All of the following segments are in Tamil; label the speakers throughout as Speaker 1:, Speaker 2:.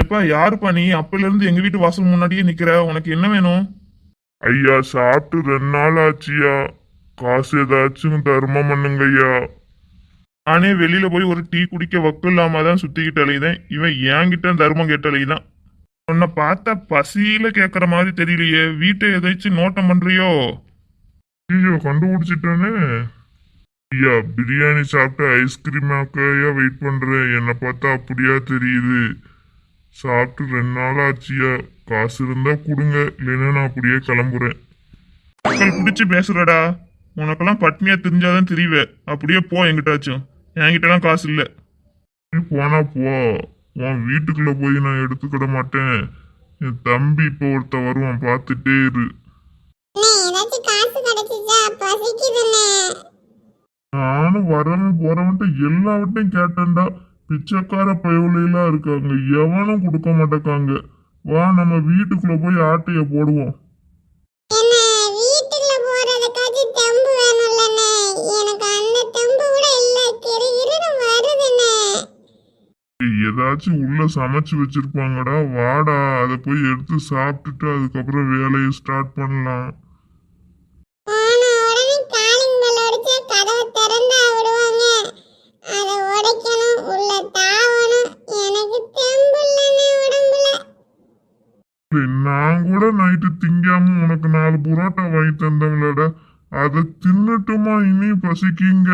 Speaker 1: எப்பா யாருப்பா நீ அப்பல இருந்து எங்க வீட்டு வாசல் முன்னாடியே நிக்கிற? உனக்கு என்ன வேணும்?
Speaker 2: ஐயா சாப்பிட்டு 2 நாள் ஆச்சுயா. காசு ஏதாச்சும் தர்மம் பண்ணுங்க ஐயா.
Speaker 1: நானே வெளியில போய் ஒரு டீ குடிக்க வக்கு இல்லாம தான் சுத்திக்கிட்டு அலையுதேன். இவன் என்கிட்ட தர்மம் கேட்டு அலையுதான். உன்னை பார்த்தா பசியில கேக்குற மாதிரி தெரியலையே. வீட்டை எதாச்சும் நோட்டம் பண்றியோ?
Speaker 2: ஐயோ கண்டுபிடிச்சிட்டானே. ஐயா பிரியாணி சாப்பிட்டு ஐஸ்கிரீமாக்கையா வெயிட் பண்றேன். என்னை பார்த்தா அப்படியா தெரியுது? சாப்பிட்டு 2 நாள் ஆச்சுயா. காசு இருந்தா கொடுங்க, இல்லைன்னா நான் அப்படியே கிளம்புறேன்.
Speaker 1: மக்கள் பிடிச்சு பேசுறடா. உனக்கெல்லாம் பட்னியா தெரிஞ்சாதான் தெரியவே. அப்படியே போ எங்கிட்டாச்சும். என்கிட்டலாம் காசு இல்ல.
Speaker 2: நீ போனா போ. உன் வீட்டுக்குள்ள போய் நான் எடுத்துக்கிட மாட்டேன். என் தம்பி இப்போ ஒருத்த வருவான், பார்த்துட்டே இரு. நானும் வரவன் போறவன்ட்டு எல்லாவற்றையும் கேட்டேன்டா. பிச்சைக்கார பயவுலாம் இருக்காங்க, எவனும் கொடுக்க மாட்டேக்காங்க. வா நம்ம வீட்டுக்குள்ள போய் ஆட்டைய போடுவோம். ஏதாச்சும் உள்ள சமைச்சு வச்சிருப்பாங்கடா, வாடா அதை போய் எடுத்து சாப்பிட்டுட்டு அதுக்கப்புறம் வேலையை ஸ்டார்ட் பண்ணலாம். நான் கூட நைட்டு திங்காம உனக்கு 4 புரோட்டா வாங்கி தந்தவங்களடா. அதை தின்னுட்டுமா இனி பசிக்குங்க?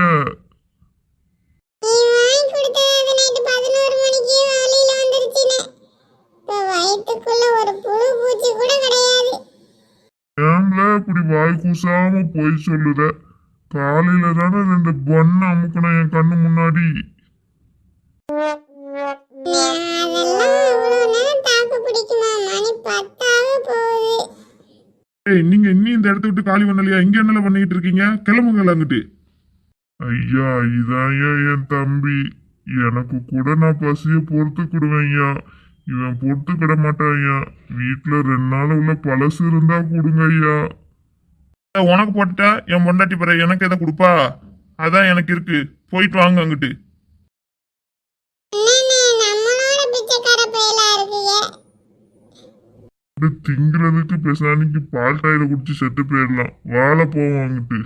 Speaker 2: ஏன்ல இப்படி வாய் கூசாம போய் சொல்லுற? காலையில தானே 2 பொண்ணு அமுக்கணும் என் கண்ணு முன்னாடி.
Speaker 1: ஏய், நீங்க இன்னும் இந்த இடத்த விட்டு காலி பண்ணலையா? இங்க என்ன பண்ணிட்டு இருக்கீங்க? கிளம்புங்களா அங்கிட்டு.
Speaker 2: ஐயா இதாயா என் தம்பி. எனக்கு கூட நான் பசிய பொறுத்துக்கிடுவேன்யா. இவன் பொறுத்துக்கிட மாட்டான்யா. வீட்டுல 2 நாள் உள்ள பழசு இருந்தா கொடுங்க ஐயா.
Speaker 1: உனக்கு போட்டுட்டா என் பொண்டாட்டி பிற எனக்கு எதை கொடுப்பா? அதான் எனக்கு இருக்கு. போயிட்டு வாங்க அங்கிட்டு.
Speaker 2: திங்கிறதுக்கு பெசானிக்கு பால் டாயில குடிச்சு செத்து போயிடலாம். வாழ போவோம் அங்கிட்டு.